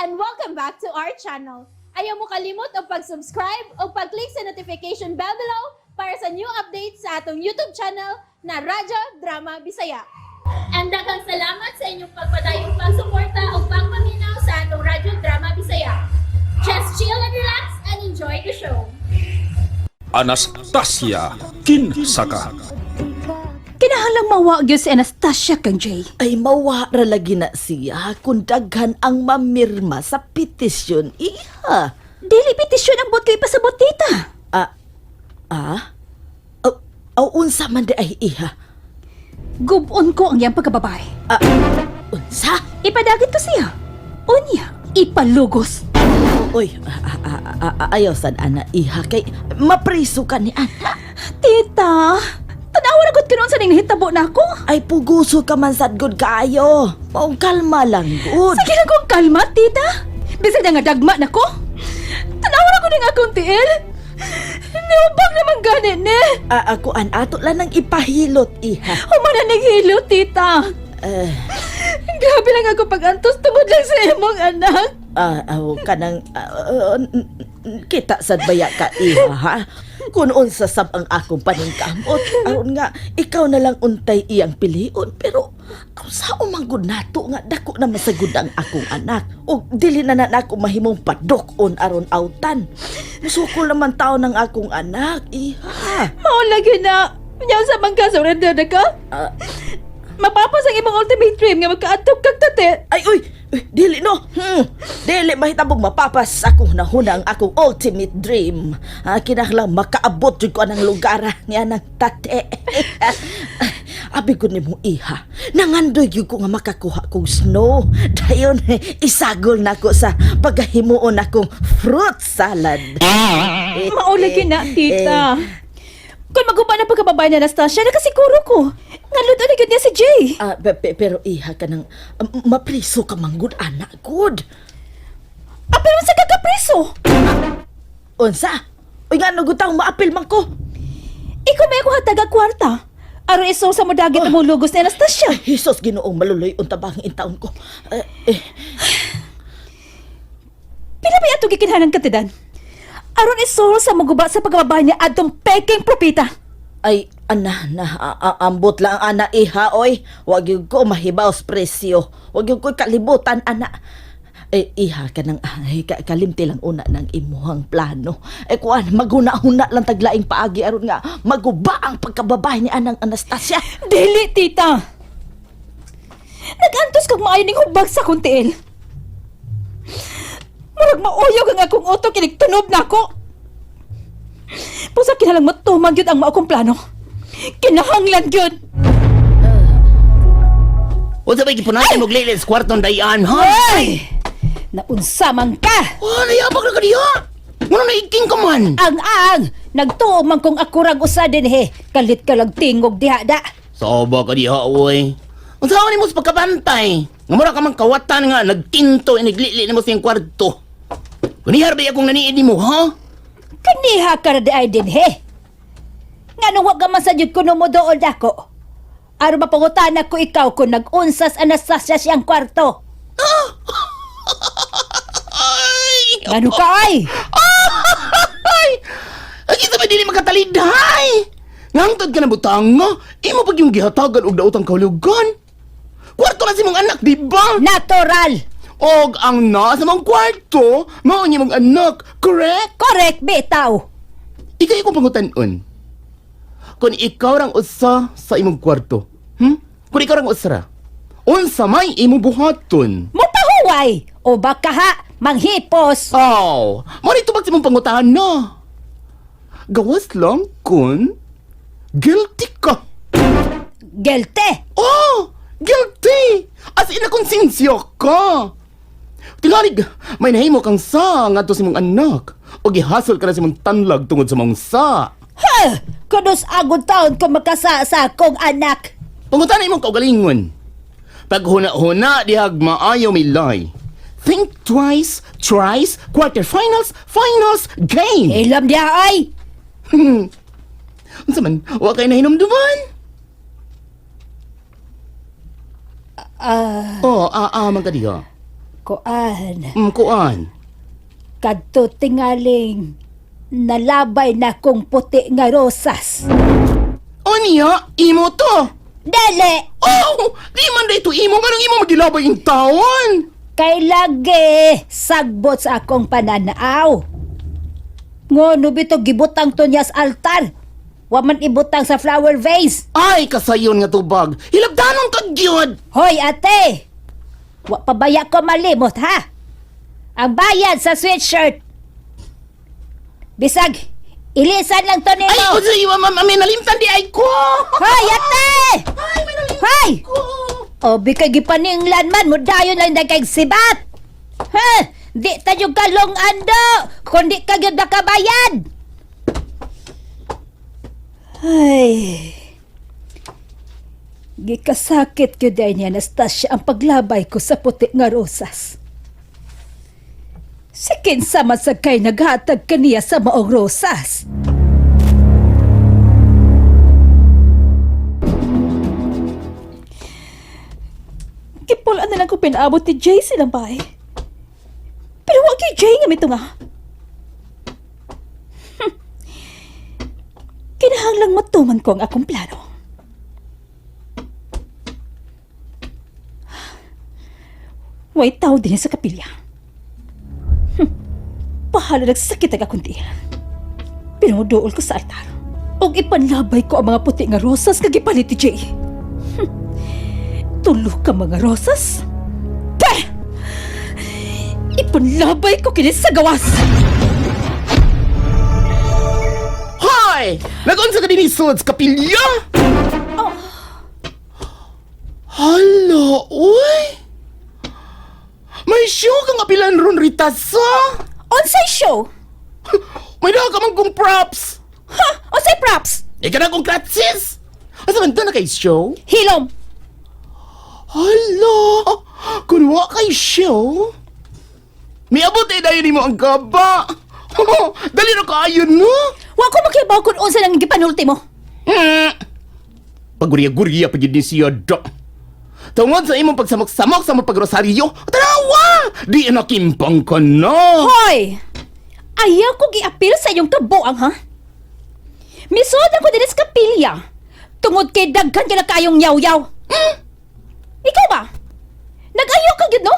and welcome back to our channel. Ayaw mo kalimot o pag-subscribe o pag-click sa notification bell below para sa new updates sa atong YouTube channel na Radyo Drama Bisaya. And daghang salamat sa inyong pagpadayong pagsuporta o pagpaminaw sa atong Radyo Drama Bisaya. Just chill and relax and enjoy the show. Anastasya Kinsaka. Kinahanglang mawa si Anastasya kang Jay. Ay mawara lagi na siya kung daghan ang mamirma sa petisyon, iha. Dili petisyon ang bot kay pasabot tita. Unsa man di ay iha. Gubon ko ang iyang pagkababae. Unsa? Ipadagit ko siya. Unya, ipalugos. Uy, ayaw sad ana iha kay mapriso ka ni ana. Tita, tanawa na gud kinon sa ning nahitabo nako. Ay puguso ka man sad gud kaayo. Maong kalma lang gud. Sige lang kong kalma, tita. Bisag na nga dagma nako. Tanawa na ko ning akong tiil. Niubag naman ganit ni. Ako an ato lang nang ipahilot iha. Humana ning hilo, tita. Grabe lang ako pag-antos tungod lang sa imong anak. Kanang kita sad baya ka iha ha. Kung unsa sab ang akong paningkamot, aron nga ikaw na lang untay iyang pilion, pero sa umanggod nato nga dako na masagud ang akong anak. O dili na ako mahimong padok-on aron autan. Musukol naman tao ng akong anak, iha. Mao lagi na. Nya sa man ka surrender na ka? Mapapas ang imong ultimate dream nga magkaadtog kag tate. Ay, uy! Dili no! Dili mahitabog mapapas akong nahuna ang akong ultimate dream. Kinahanglang makaabot jud ko anang lugar niya ng tate. Abi ko nimo iha. Nangandoy gyud ko nga makakuha kong snow. Dayon isagol nako sa paghimuon akong fruit salad. Mao lagi na, tita. Kung maguba na pagkababae ni Anastasya, nakasiguro ko. Ngalod na niya si Jay. Pero iha ka nang mapriso ka manggod anak good. Pero sa kakapriso? Unsa? Uy nga nagutang maapil man ko. Ikaw may ako hataga kwarta. Aron iso sa modagit ang lugos ni Anastasya. Hisos ginoong maluloy unta bang intaon ko. Pila ba ito gikinhanan katidan? Aron iso sa maguba sa pagkababae niya adtong peking propita. Ay, ambot lang ana iha, oy. Wag yung ko mahibaos presyo. Wag yung ko kalibutan, ana. Iha ka nang kalimti lang una ng imuhang plano. Kuan, maghuna-huna lang taglaing paagi aron nga maguba ang pagkababae ni anang Anastasya. Dili, tita. Nag-antos kag maayo ning hubag sa kuntiil. Murag mauyog ang akong utok kinig tunob nako. Pusa kinalang matumag yun ang maakong plano. Kinahanglan yun. O sabay kipunahin mo glilis kwarton dayan, ha? Ay! Naunsamang ka! Nayabag na ka diya! Muna naiking ka man! Ang! Nagtuo man kong akurang usa din he. Kalit ka lang tingog diha da. Soba ka diya, uy. Ang sawa ni mo sa pagkabantay. Nga mura ka mang kawatan nga, nagtinto, inaglili ni mo sa iyong kwarto. Kunihar ba akong naniid ni mo, ha? Kaniha ka na di ay din he. Nga nung wag ka man sa jud ko nung mo doon ako. Aron mapangutan ako ikaw kung nag-unsas Anastasya siyang kwarto. Ay! Ano ka ay? Ay! Ay, isa ba dili makataliday? Ngangtod ka na butang nga, imo pag yung gihatagan og daotang kahulugan. Kwarto na si mong anak, di ba? Natural! Og ang nasa mong kwarto, mao ni mong anak, correct? Correct, bitaw! Ikaw ikong pangutanon. Kung ikaw rang usa sa imong kwarto, Kung ikaw rang usa ra, unsa may imong buhaton? Mupahuway! O baka ha, manghipos! Oh, marito ba si mong pangutan na? Gawas lang kung guilty ka. Gelte! Oh, guilty! As in, nakonsensya ka. Tingalig, may nahimo kang sa nga to si mong anak. O gihasol ka na si mong tanlag tungod sa mong sa. Ha! Kudos agod taon kung makasa sa akong anak. Pangutan imong kaugalingon. Pag huna-huna, dihag maayo milay. Think twice, thrice, quarterfinals, finals, game! Ilam diya ay! Unsa man, wa kay nahinumduman? Man ka diha. Kuan, Kuan. kadto tingaling nalabay na kong puti nga rosas. O niya, imo to. Dali! Oh, di man dito imo. Ganong imo magilabay yung taon. Kay lagi sagbot sa akong pananaaw. Ngono bito gibutang to niya sa altar. Wa man ibutang sa flower vase. Ay, kasayon nga tubag. Hilagdanon ka gyud. Hoy ate! Wa pabaya ko malimot ha? Ang bayad sa sweatshirt. Bisag, ilisan lang to Ay, nimo. unsay may nalimtan di ay ko. Hoy ate! Ay, may nalimtan Hoy! ko. O bikay gipaninglan man mo dayon lang na kay sibat. Ha? Di tayo kalong ando kundi ka gyud nakabayad. Ay. Gikasakit gyud ni Anastasya ang paglabay ko sa puti nga rosas. Si kinsa man sa kay naghatag kaniya sa maong rosas. Kipulaan na lang ko pinaabot ni Jay silang bahay. Pero wag kay Jay nga mito nga. Kinahanglang matuman ko ang akong plano. Way tao din sa kapilya. Pahala nagsakit ang akong tiyan. Pinuduol ko sa altar. Og ipanlabay ko ang mga puti nga rosas kagipalit ni Jay. Tulo ka mga rosas? Teh! Ipanlabay ko kinis sa gawas! Hoy! Nagunsa ka din isod sa kapilya? Oh. Hala, uy! May show kang apilan ron, Rita, sa? Onsay show? May daw ka man kong props! Ha? Onsay props? Ika na kong kratsis! Asa man doon na kay show? Hilom! Hala! Kung wa kay show? May abot eh dahil mo ang gaba! Dali na kaayon, no? Wa ko makibaw kung unsa lang gipanulti mo. Pagurya-gurya pa yun siya, do. Tungod sa imong pagsamok-samok sa mga pagrosaryo, tarawa! Di nakimpang ka na! Hoy! Ayaw ko giapil sa iyong kabuang, ha? Misod ako din sa kapilya. Tungod kay daghan kila kayong yaw-yaw. Ikaw ba? Nag-ayaw ka yun, no?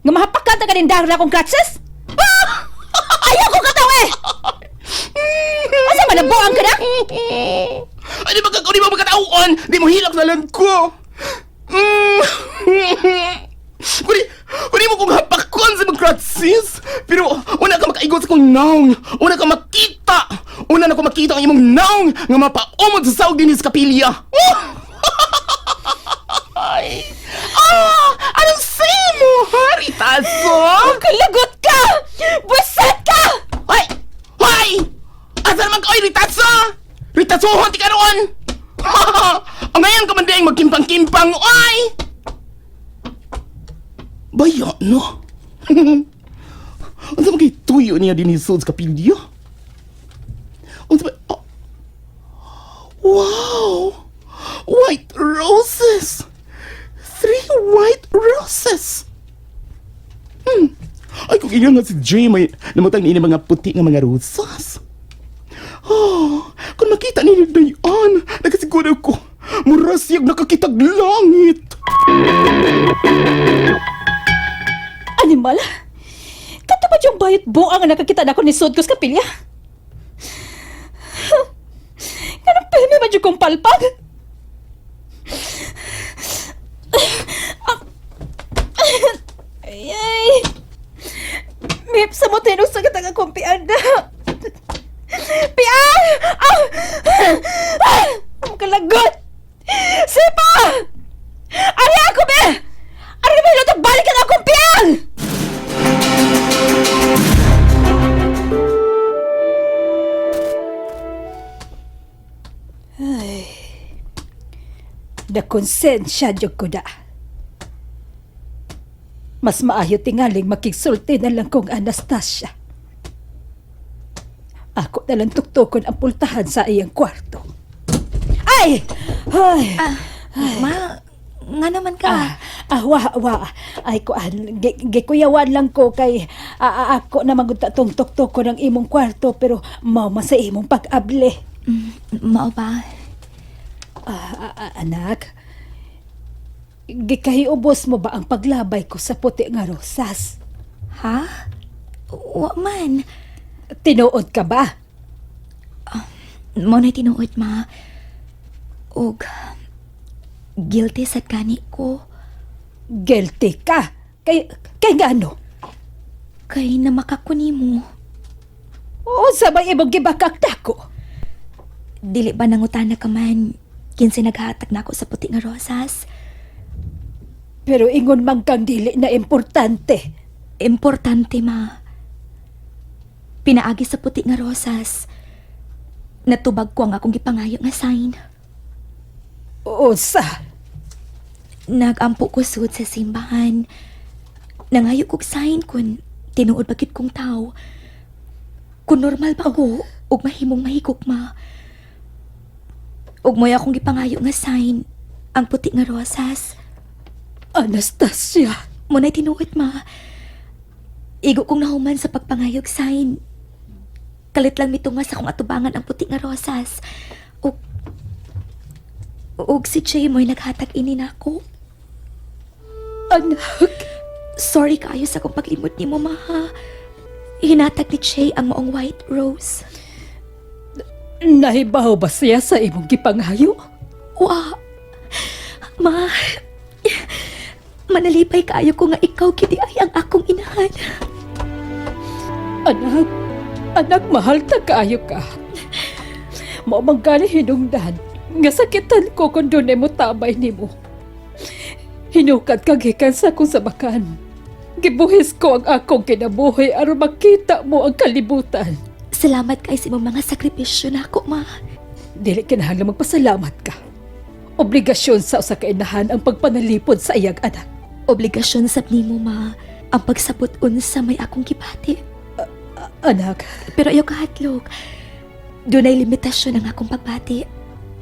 Nga mahapakan ta kanin dahil akong kratses? Ayaw ko kataw eh! Asa ba nabuang ka na? Ay, di ba magkatauon? Di mo hilak na lang ko! Kuni mo kong hapakon sa mga kratsis! Pero una ka makaigot sa kong naong! Una ka makita! Una na ko makita ang imong naong nga mapaumod sa saog din sa kapilya! Ay! Anong say mo, Ritaso? Kalagot ka! Buset ka! Hoy! Hoy! Asa naman ka, Ritaso? Ritaso, honti ka roon! Ang ngayon ka man din magkimpang-kimpang, oy! Baya, no? Ano sa mga tuyo niya din isod sa kapilya? Ano sa mga... Wow! White roses! 3 white roses! Ay, kung iyan nga si Jay may namatang ni mga puti nga mga rosas. Oh, kung makita ni Dayan, nakasiguro ko, murasyag nakakitag langit. Animal? Katapad yung bayot buang ang nakakita na ko ni Sod ko sa kapilya. Ganang pahimi ba yung kong palpag? Ay! Mip, sa mo tinong sakit ang akong pianda. Piang! Ang kalagot! Sipa! Ari ako, be! Ari na ba balik ang akong piang! Ay, nakonsensya dyan ko na. Mas maayo tingaling makigsulti na lang kong Anastasya. Ako na lang tuktukon ang pultahan sa iyang kwarto. Ay! Ay! Ma, nga naman ka. Wa. Ay ko, gikuyawan lang ko kay ako na magutong tuktok ko ng imong kwarto pero mao sa imong pag-able. Mao ba? Anak, gikahiubos mo ba ang paglabay ko sa puti nga rosas? Ha? Wa man. Tinuod ka ba? Mo na tinuod, ma. Og, guilty sa kani ko. Guilty ka? Kay ngano? Kay namakakuni mo. O sabay ibang gibakak dako? Dili ba nangutana ka man, kinsa naghatag na ako sa puti nga rosas? Pero ingon man kang dili na importante. Importante, ma. Pinaagi sa puti nga rosas. Natubag ko ang akong gipangayo nga sign. Usa. Nagampo ko sud sa simbahan. Nangayo kog sign kun tinuod bagid kong tao. Kung normal ba ako, ug mahimong mahigugma. Ug mo'y akong gipangayo nga sign, ang puti nga rosas. Anastasya. Muna'y tinuod, ma. Igo kong nahuman sa pagpangayog sign. Kalit lang mitungas akong atubangan ang puti nga rosas. Ug si Jay mo'y naghatag ini nako. Anak. Sorry kaayo sa akong paglimot ni mo, ma. Hinatag ni Jay ang maong white rose. Nahibaw ba siya sa imong gipangayo? Wa. Ma. Manalipay kaayo ko nga ikaw kiti ay ang akong inahan. Anak, mahal ta kaayo ka. Maumang gani hinungdan, nga sakitan ko kung doon mo tabay ni mo. Hinukad kag gikan sa akong sabakan. Gibuhis ko ang akong kinabuhi aron makita mo ang kalibutan. Salamat kay sa imong mga sakripisyo nako, ma. Dili kinahanglan magpasalamat ka. Obligasyon sa usa ka inahan ang pagpanalipod sa iyang anak. Obligasyon sa nimo, ma, ang pagsabot unsa may akong gibati. Anak, Pero ayaw kahatlog. Doon ay limitasyon ang akong pagbati.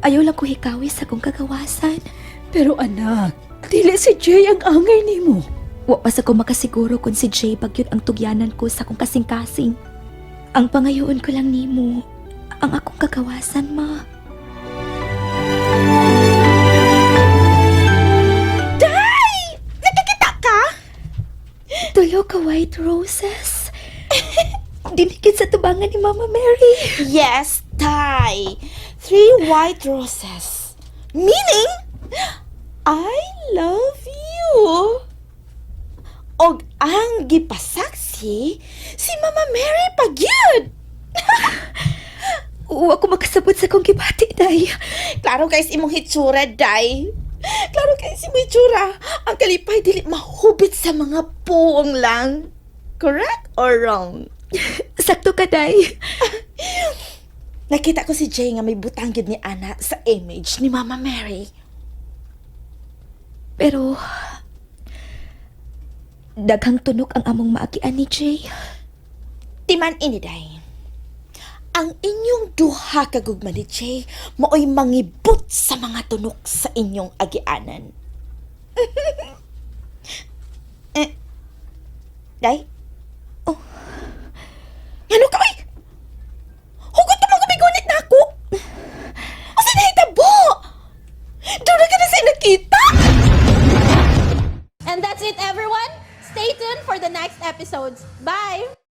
Ayaw lang ko hikawi sa akong kagawasan. pero anak, dili si Jay ang angay nimo. Wa pa sa ko makasiguro kung si Jay bagyod ang tugyanan ko sa akong kasing-kasing. Ang pangayoon ko lang nimo, ang akong kagawasan, ma. Day! Nakikita ka? Tulo ka white roses. Dinikit sa tubangan ni Mama Mary. Yes, Tay. 3 white roses. Meaning, I love you. Og ang gipasaksi, si Mama Mary pagyud. Wa ko makasabot sa kong gibati, Day. Klaro guys, imong hitsura, Day. Klaro guys, imong hitsura. Ang kalipay dili mahubit sa mga puong lang. Correct or wrong? Sakto ka, Day. Nakita ko si Jay nga may butang gyud ni Ana sa image ni Mama Mary. Pero, daghang tunok ang among maagian ni Jay. Timan ini, Day. Ang inyong duha kagugma ni Jay maoy mangibot sa mga tunok sa inyong agianan. Day? Oh. Ano ka, oy? Hugot naman gumigunit na ako. O sa nahitabo? Doon na ka na sa nakita? And that's it, everyone. Stay tuned for the next episodes. Bye!